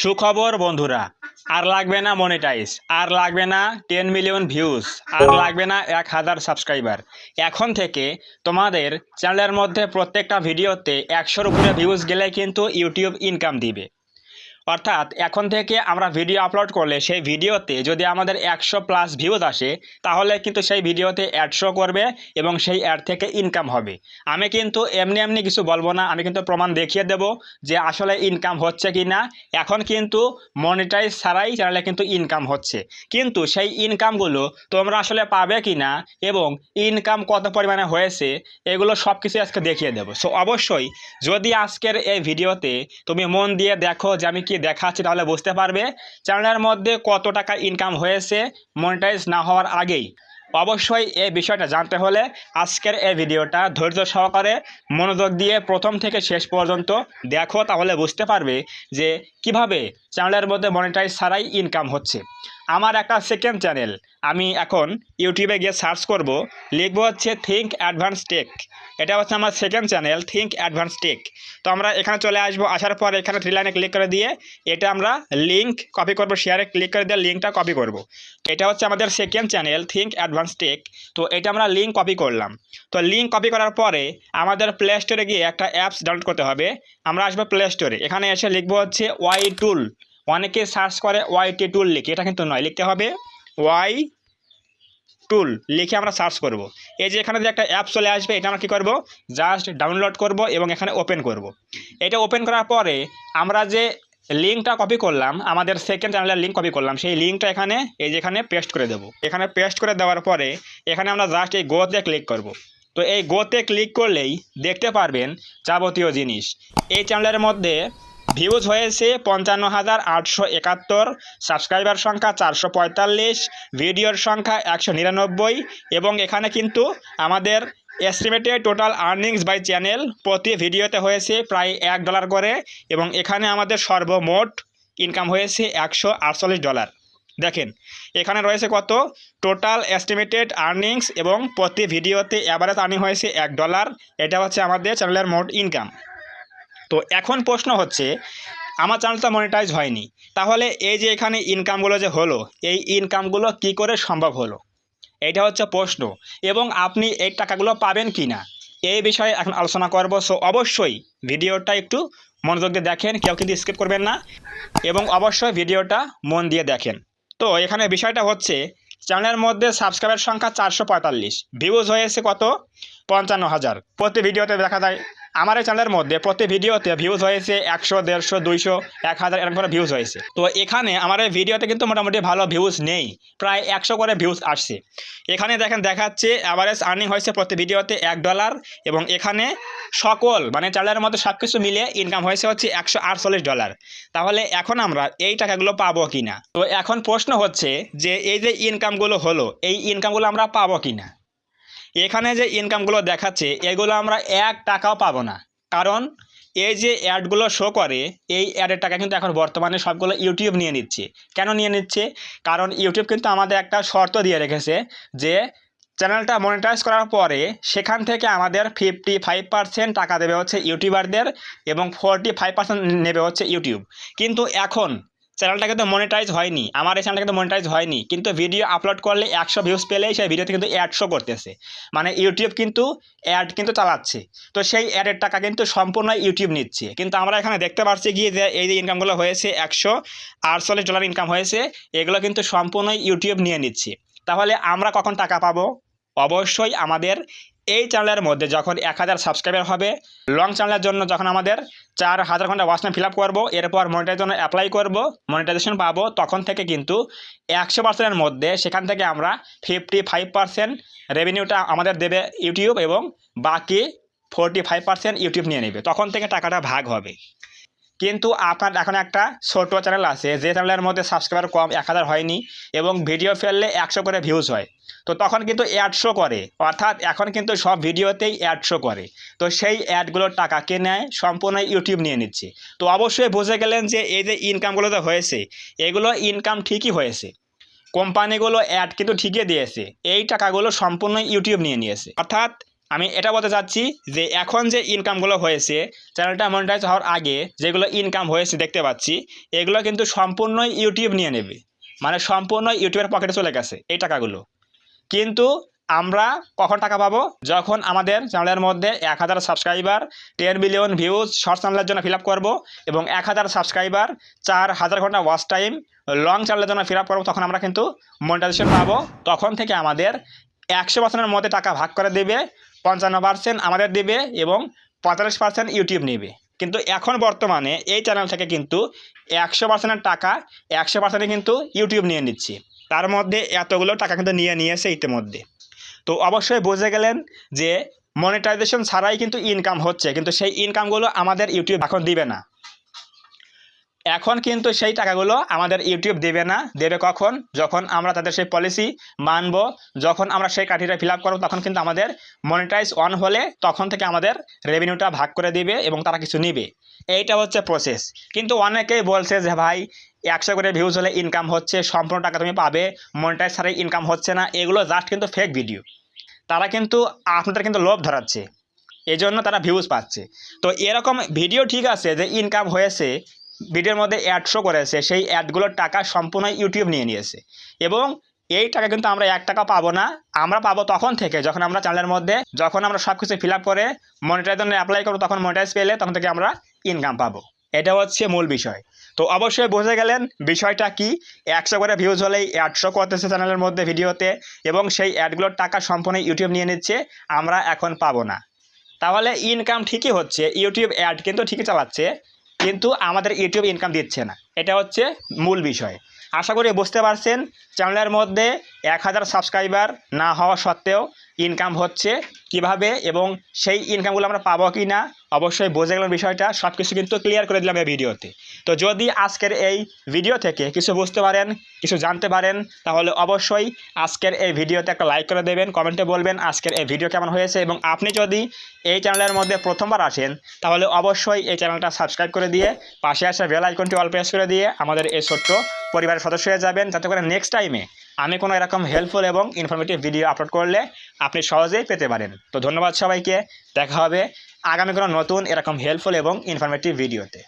সুখবর বন্ধুরা, আর লাগবে না মনিটাইজ, আর লাগবে না 10 মিলিয়ন ভিউজ, আর লাগবে না 1000 সাবস্ক্রাইবার। এখন থেকে তোমাদের চ্যানেলের মধ্যে প্রত্যেকটা ভিডিওতে 100-র উপরে ভিউজ গেলে কিন্তু ইউটিউব ইনকাম দিবে। অর্থাৎ এখন থেকে আমরা ভিডিও আপলোড করলে সেই ভিডিওতে যদি আমাদের 100+ ভিউজ আসে, তাহলে কিন্তু সেই ভিডিওতে অ্যাড শো করবে এবং সেই অ্যাড থেকে ইনকাম হবে। আমি কিন্তু এমনি এমনি কিছু বলবো না, আমি কিন্তু প্রমাণ দেখিয়ে দেব যে আসলে ইনকাম হচ্ছে কি না। এখন কিন্তু মনিটাইজ ছাড়াই চ্যানেলে কিন্তু ইনকাম হচ্ছে, কিন্তু সেই ইনকামগুলো তোমরা আসলে পাবে কি না এবং ইনকাম কত পরিমাণে হয়েছে, এগুলো সব কিছু আজকে দেখিয়ে দেবো। সো অবশ্যই যদি আজকের এই ভিডিওতে তুমি মন দিয়ে দেখো যে আমি কি দেখাচ্ছি, তাহলে বুঝতে পারবে চ্যানেলের মধ্যে কত টাকা ইনকাম হয়েছে মনিটাইজ না হওয়ার আগেই। অবশ্যই এই বিষয়টা জানতে হলে আজকের এই ভিডিওটা ধৈর্য সহকারে মনোযোগ দিয়ে প্রথম থেকে শেষ পর্যন্ত দেখো, তাহলে বুঝতে পারবে যে কিভাবে চ্যানেলের মধ্যে মনিটাইজ ছাড়াই ইনকাম হচ্ছে। আমার একটা সেকেন্ড চ্যানেল, আমি এখন ইউটিউবে গিয়ে সার্চ করব, লিখবো হচ্ছে থিঙ্ক অ্যাডভান্স টেক। এটা হচ্ছে আমার second channel, think advance tech. তো আমরা এখানে চলে আসবো, আসার পর এখানে 3 লাইনে ক্লিক করে দিয়ে এটা আমরা লিঙ্ক কপি করব, শেয়ারে ক্লিক করে দিয়ে লিঙ্কটা কপি করব। এটা হচ্ছে আমাদের second channel, think advance tech. তো এটা আমরা লিঙ্ক কপি করলাম। তো লিঙ্ক কপি করার পরে আমাদের প্লে স্টোরে গিয়ে একটা অ্যাপস ডাউনলোড করতে হবে। আমরা আসবো প্লে স্টোরে, এখানে এসে লিখবো হচ্ছে ওয়াই টুল। অনেকে সার্চ করে ওয়াইটি টুল লিখে, এটা কিন্তু নয়, লিখতে হবে ওয়াই টুল লিখে আমরা সার্চ করব। এই যে এখানে যে একটা অ্যাপ চলে আসবে, এটা আমরা কী করবো, জাস্ট ডাউনলোড করব এবং এখানে ওপেন করব। এটা ওপেন করার পরে আমরা যে লিঙ্কটা কপি করলাম, আমাদের সেকেন্ড চ্যানেলের লিঙ্ক কপি করলাম, সেই লিঙ্কটা এখানে এই যে এখানে পেস্ট করে দেবো। এখানে পেস্ট করে দেওয়ার পরে এখানে আমরা জাস্ট এই গোতে ক্লিক করব। তো এই গোতে ক্লিক করলেই দেখতে পারবেন যাবতীয় জিনিস। এই চ্যানেলের মধ্যে ভিউজ হয়েছে 55,871, সাবস্ক্রাইবার সংখ্যা 445, ভিডিওর সংখ্যা 199 এবং এখানে কিন্তু আমাদের estimated total earnings by channel প্রতি ভিডিওতে হয়েছে প্রায় $1 করে এবং এখানে আমাদের সর্বমোট ইনকাম হয়েছে $148। দেখেন এখানে রয়েছে কত, টোটাল এস্টিমেটেড আর্নিংস এবং প্রতি ভিডিওতে অ্যাভারেজ আর্নিং হয়েছে $1। এটা হচ্ছে আমাদের চ্যানেলের মোট ইনকাম। তো এখন প্রশ্ন হচ্ছে, আমার চ্যানেলটা মনিটাইজ হয়নি, তাহলে এই যে এখানে ইনকামগুলো যে হলো, এই ইনকামগুলো কি করে সম্ভব হলো, এইটা হচ্ছে প্রশ্ন। এবং আপনি এই টাকাগুলো পাবেন কি না, এই বিষয়ে এখন আলোচনা করব। সো অবশ্যই ভিডিওটা একটু মনোযোগ দিয়ে দেখেন, কেউ কিন্তু স্কিপ করবেন না এবং অবশ্যই ভিডিওটা মন দিয়ে দেখেন। তো এখানে বিষয়টা হচ্ছে, চ্যানেলের মধ্যে সাবস্ক্রাইবার সংখ্যা 445, ভিউজ হয়েছে কত, 55,000। প্রতি ভিডিওতে দেখা যায় আমার এই চ্যানেলের মধ্যে প্রতি ভিডিওতে ভিউজ হয়েছে 100, 150, 200, 1000 এরকম করে ভিউজ হয়েছে। তো এখানে আমার এই ভিডিওতে কিন্তু মোটামুটি ভালো ভিউজ নেই, প্রায় 100 করে ভিউজ আসছে। এখানে দেখেন দেখাচ্ছে অ্যাভারেজ আর্নিং হয়েছে প্রতি ভিডিওতে $1 এবং এখানে সকল মানে চ্যানেলের মধ্যে সব কিছু মিলিয়ে ইনকাম হয়েছে হচ্ছে $148। তাহলে এখন আমরা এই টাকাগুলো পাবো কি না। তো এখন প্রশ্ন হচ্ছে যে এই যে ইনকামগুলো হলো, এই ইনকামগুলো আমরা পাবো কি না। এখানে যে ইনকামগুলো দেখাচ্ছে এগুলো আমরা $1 পাবো না, কারণ এই যে অ্যাডগুলো শো করে এই অ্যাডের টাকা কিন্তু এখন বর্তমানে সবগুলো ইউটিউব নিয়ে নিচ্ছে। কেন নিয়ে নিচ্ছে, কারণ ইউটিউব কিন্তু আমাদের একটা শর্ত দিয়ে রেখেছে যে চ্যানেলটা মনিটাইজ করার পরে সেখান থেকে আমাদের 55% টাকা দেবে হচ্ছে ইউটিউবারদের এবং 45% নেবে হচ্ছে ইউটিউব। কিন্তু এখন চ্যানেলটা কিন্তু মনিটাইজ হয়নি, আমার এই চ্যানেলটা কিন্তু মনিটাইজ হয়নি, কিন্তু ভিডিও আপলোড করলে 100 ভিউজ পেলেই সেই ভিডিওতে কিন্তু অ্যাড শো করতেছে, মানে ইউটিউব কিন্তু অ্যাড কিন্তু চালাচ্ছে। তো সেই অ্যাডের টাকা কিন্তু সম্পূর্ণ ইউটিউব নিচ্ছে। কিন্তু আমরা এখানে দেখতে পাচ্ছি কি যে এই যে ইনকামগুলো হয়েছে $148 ইনকাম হয়েছে, এগুলো কিন্তু সম্পূর্ণ ইউটিউব নিয়ে নিচ্ছে। তাহলে আমরা কখন টাকা পাবো, অবশ্যই আমাদের এই চ্যানেলের মধ্যে যখন 1000 সাবস্ক্রাইবার হবে, লং চ্যানেলের জন্য যখন আমাদের 4000 ঘন্টা ওয়াচ টাইম ফিল আপ করবো, এরপর মনিটাইজের জন্য অ্যাপ্লাই করব, মনিটাইজেশন পাবো, তখন থেকে কিন্তু 100%-এর মধ্যে সেখান থেকে আমরা 55% রেভিনিউটা আমাদের দেবে ইউটিউব এবং বাকি 45% ইউটিউব নিয়ে নেবে, তখন থেকে টাকাটা ভাগ হবে। কিন্তু আপনার এখন একটা ছোট চ্যানেল আছে যে চ্যানেলের মধ্যে সাবস্ক্রাইবার কম 1000 হয়নি এবং ভিডিও ফেললে 100 করে ভিউজ হয়, তো তখন কিন্তু অ্যাড শো করে, অর্থাৎ এখন কিন্তু সব ভিডিওতেই অ্যাড শো করে। তো সেই অ্যাডগুলোর টাকা কে নেয়, সম্পূর্ণ ইউটিউব নিয়ে নিচ্ছে। তো অবশ্যই বুঝে গেলেন যে এই যে ইনকামগুলো তো হয়েছে, এগুলো ইনকাম ঠিকই হয়েছে, কোম্পানিগুলো অ্যাড কিন্তু ঠিকই দিয়েছে, এই টাকাগুলো সম্পূর্ণ ইউটিউব নিয়ে নিয়েছে। অর্থাৎ আমি এটা বলতে চাচ্ছি যে এখন যে ইনকামগুলো হয়েছে চ্যানেলটা মনিটাইজ হওয়ার আগে যেগুলো ইনকাম হয়েছে দেখতে পাচ্ছি, এগুলো কিন্তু সম্পূর্ণই ইউটিউব নিয়ে নেবে, মানে সম্পূর্ণ ইউটিউবের পকেটে চলে গেছে এই টাকাগুলো। কিন্তু আমরা কখন টাকা পাবো? যখন আমাদের চ্যানেলের মধ্যে 1000 সাবস্ক্রাইবার, 10 মিলিয়ন ভিউজ শর্ট চ্যানেলের জন্য ফিল আপ করবো, এবং 1000 সাবস্ক্রাইবার, 4000 ঘন্টা ওয়াচ টাইম লং চ্যানেলের জন্য ফিল আপ করবো, তখন আমরা কিন্তু মনিটাইজেশন পাবো। তখন থেকে আমাদের 100%-এর মধ্যে টাকা ভাগ করে দেবে, 55% আমাদের দেবে এবং 45% ইউটিউব নেবে। কিন্তু এখন বর্তমানে এই চ্যানেল থেকে কিন্তু 100%-এর টাকা 100%-ই কিন্তু ইউটিউব নিয়ে নিচ্ছে। তার মধ্যে এতগুলো টাকা কিন্তু নিয়ে নিয়েছে ইতিমধ্যে। তো অবশ্যই বুঝে গেলেন যে মনিটাইজেশন ছাড়াই কিন্তু ইনকাম হচ্ছে, কিন্তু সেই ইনকামগুলো আমাদের ইউটিউব এখন দিবে না। এখন কিন্তু সেই টাকাগুলো আমাদের ইউটিউব দেবে না। দেবে কখন? যখন আমরা তাদের সেই পলিসি মানব, যখন আমরা সেই ক্রাইটেরিয়া ফিল আপ করবো, তখন কিন্তু আমাদের মনিটাইজ অন হলে তখন থেকে আমাদের রেভিনিউটা ভাগ করে দিবে এবং তারা কিছু নিবে। এইটা হচ্ছে প্রসেস। কিন্তু অনেকেই বলছে যে ভাই 100 করে ভিউজ হলে ইনকাম হচ্ছে, সম্পূর্ণ টাকা তুমি পাবে, মনিটাইজ ছাড়াই ইনকাম হচ্ছে না। এগুলো জাস্ট কিন্তু ফেক ভিডিও। তারা কিন্তু আপনাদের কিন্তু লোভ ধরাচ্ছে, এই জন্য তারা ভিউজ পাচ্ছে। তো এরকম ভিডিও ঠিক আছে যে ইনকাম হয়েছে, ভিডিওর মধ্যে অ্যাড শো করেছে, সেই অ্যাডগুলোর টাকা সম্পূর্ণ ইউটিউব নিয়ে নিয়েছে, এবং এই টাকা কিন্তু আমরা 1 টাকা পাবো না। আমরা পাবো তখন থেকে যখন আমরা চ্যানেলের মধ্যে যখন আমরা সব কিছু ফিল আপ করে মনিটাইজেশন অ্যাপ্লাই করবো, তখন মনিটাইজ পেলে তখন থেকে আমরা ইনকাম পাবো। এটা হচ্ছে মূল বিষয়। তো অবশ্যই বুঝে গেলেন বিষয়টা কি। 100 করে ভিউজ হলেই অ্যাড শো করতেছে চ্যানেলের মধ্যে ভিডিওতে, এবং সেই অ্যাডগুলোর টাকা সম্পূর্ণ ইউটিউব নিয়ে নিচ্ছে, আমরা এখন পাবো না। তাহলে ইনকাম ঠিকই হচ্ছে, ইউটিউব অ্যাড কিন্তু ঠিকই চালাচ্ছে, কিন্তু আমাদের ইউটিউব ইনকাম দিচ্ছে না। এটা হচ্ছে মূল বিষয়। আশা করি বুঝতে পারছেন চ্যানেলের মধ্যে 1000 সাবস্ক্রাইবার না হওয়া সত্ত্বেও ইনকাম হচ্ছে কিভাবে, এবং সেই ইনকামগুলো আমরা পাবো কি না। অবশ্যই বুঝে গেলেন বিষয়টা, সব কিছু কিন্তু ক্লিয়ার করে দিলাম এই ভিডিওতে। তো যদি আজকের এই ভিডিও থেকে কিছু বুঝতে পারেন, কিছু জানতে পারেন, তাহলে অবশ্যই আজকের এই ভিডিওতে একটা লাইক করে দেবেন, কমেন্টে বলবেন আজকের এই ভিডিও কেমন হয়েছে। এবং আপনি যদি এই চ্যানেলের মধ্যে প্রথমবার আসেন, তাহলে অবশ্যই এই চ্যানেলটা সাবস্ক্রাইব করে দিয়ে পাশে আসা বেল আইকনটি অল প্রেস করে দিয়ে আমাদের এই ছোট্ট পরিবারের সদস্য হয়ে যাবেন, যাতে করে নেক্সট টাইমে আমি কোনো এরকম হেল্পফুল এবং ইনফরমেটিভ ভিডিও আপলোড করলে আপনি সহজেই পেতে পারেন। তো ধন্যবাদ সবাইকে, দেখা হবে আগামী কোনো নতুন এরকম হেল্পফুল এবং ইনফরমেটিভ ভিডিওতে।